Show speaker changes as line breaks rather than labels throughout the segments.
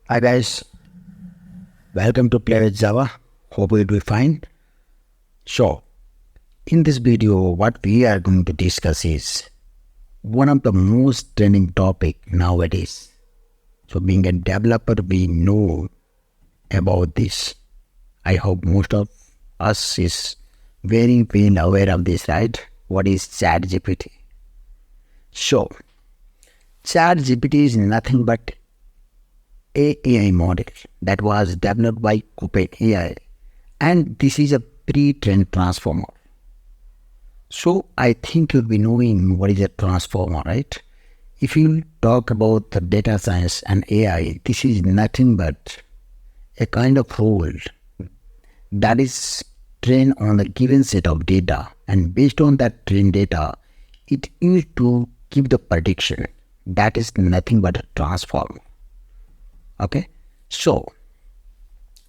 Hi guys, welcome to Play with Java. Hope you'll be fine. So, in this video, what we are going to discuss is one of the most trending topic nowadays. So, being a developer, we know about this. I hope most of us is very well aware of this, right? What is ChatGPT? So, ChatGPT is nothing but AI model that was developed by OpenAI, and this is a pre-trained transformer. So I think you'll be knowing what is a transformer, right? If you talk about the data science and AI, this is nothing but a kind of rule that is trained on a given set of data, and based on that trained data, it used to give the prediction. That is nothing but a transformer. Okay, so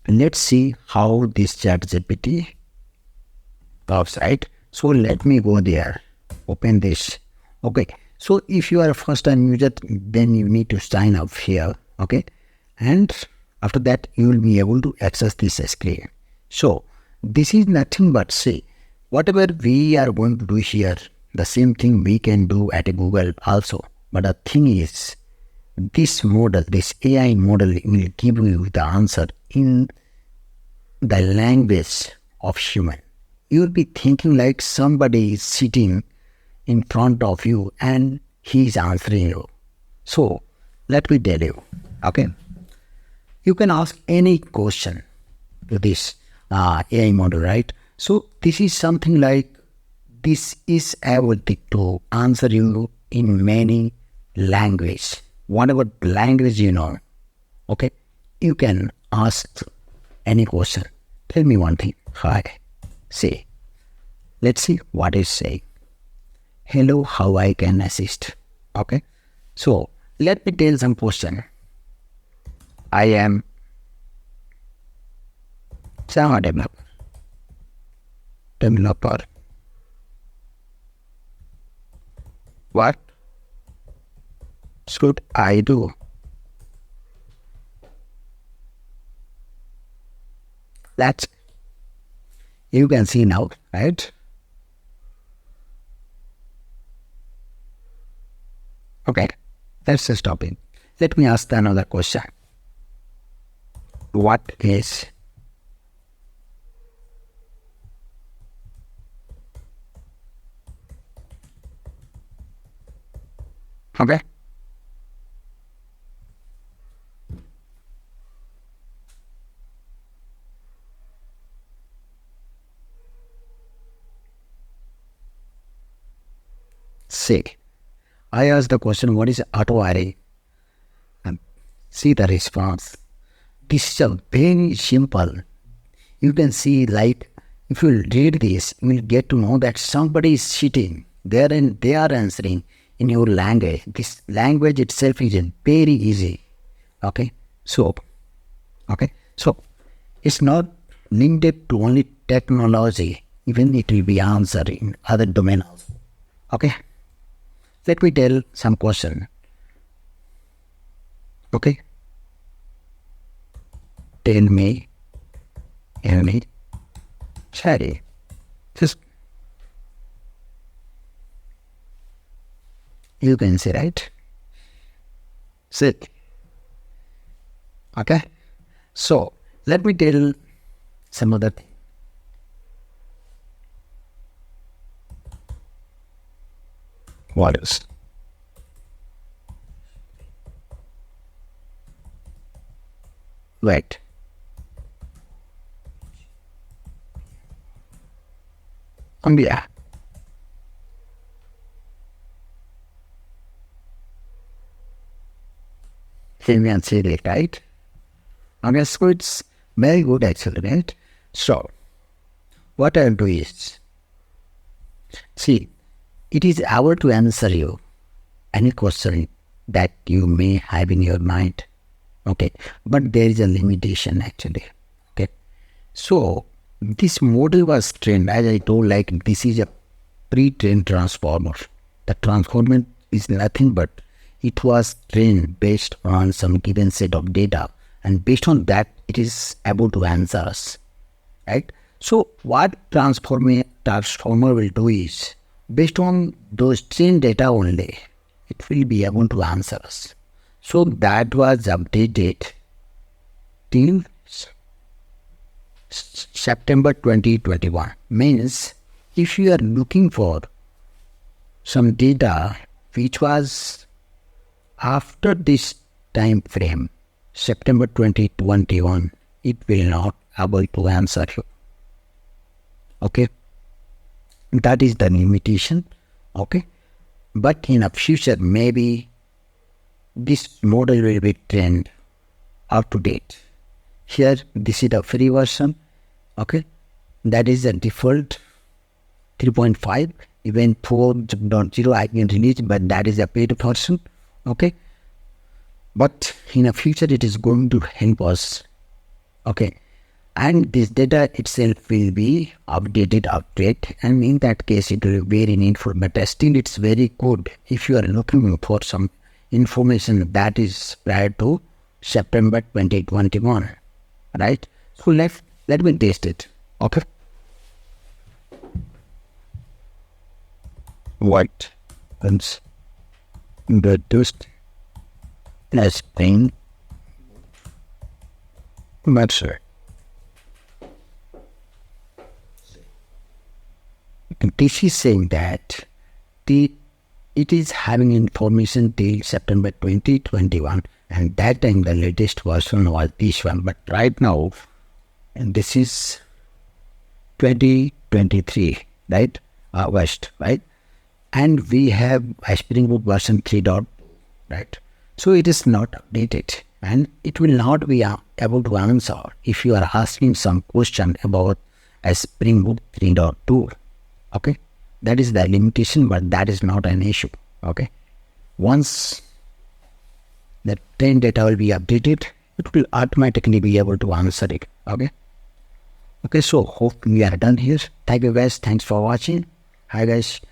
let's see how this ChatGPT works, right? So let me go there, open this. Okay, so if you are a first time user, then you need to sign up here. Okay, and after that you will be able to access this screen. So this is nothing but, say, whatever we are going to do here, the same thing we can do at a Google also. But the thing is, this model, this AI model will give you the answer in the language of human. You will be thinking like somebody is sitting in front of you and he is answering you. So let me tell you, okay? You can ask any question to this AI model, right? So this is something like, this is able to answer you in many languages. Whatever language you know, okay, you can ask any question. Tell me one thing. Hi, say. Let's see what is saying. Hello, how I can assist? Okay, so let me tell some question. I am Java developer. What should I do? That's, you can see now, right? Okay, let's just stop it. Let me ask another question. What is okay? Say, I asked the question, what is auto array? And see the response. This is a very simple. You can see, like, if you read this, you will get to know that somebody is sitting there and they are answering in your language. This language itself is very easy. Okay, so it's not limited to only technology. Even it will be answered in other domains. Okay, let me tell some question. Okay, tell me, Shari, just, you can say, right? Sit. Okay, so let me tell some other thing. What is? Wait. Yeah. You can see it, right? Okay, so it's very good actually, right? So what I'll do is, see, it is able to answer you any question that you may have in your mind. Okay, but there is a limitation actually. Okay, so this model was trained, as I told, like this is a pre-trained transformer. The transformer is nothing but it was trained based on some given set of data, and based on that it is able to answer us, right? So what transformer will do is, based on those trained data only, it will be able to answer us. So that was updated till September 2021. Means if you are looking for some data which was after this time frame, September 2021, it will not able to answer you. Okay, that is the limitation. Okay, but in the future maybe this model will be trained up to date. Here this is the free version. Okay, that is the default 3.5. Even 4.0 I can release, but that is a paid version. Okay, but in the future it is going to help us. Okay, and this data itself will be update, and in that case it will be very needful, but still it's very good if you are looking for some information that is prior to September 2021, right? So let me test it. Okay, what happens the dust as pain matter. This is saying that it is having information till September 2021, and that time the latest version was this one. But right now, and this is 2023, right? August, right? And we have Spring Boot version 3.2, right? So it is not updated, and it will not be able to answer if you are asking some question about a Spring Boot 3.2. Okay, that is the limitation, but that is not an issue. Okay, once the trained data will be updated, it will automatically be able to answer it. Okay, so hope we are done here. Thank you guys, thanks for watching. Hi guys,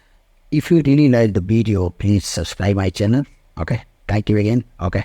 if you really like the video, please subscribe my channel. Okay, thank you again. Okay.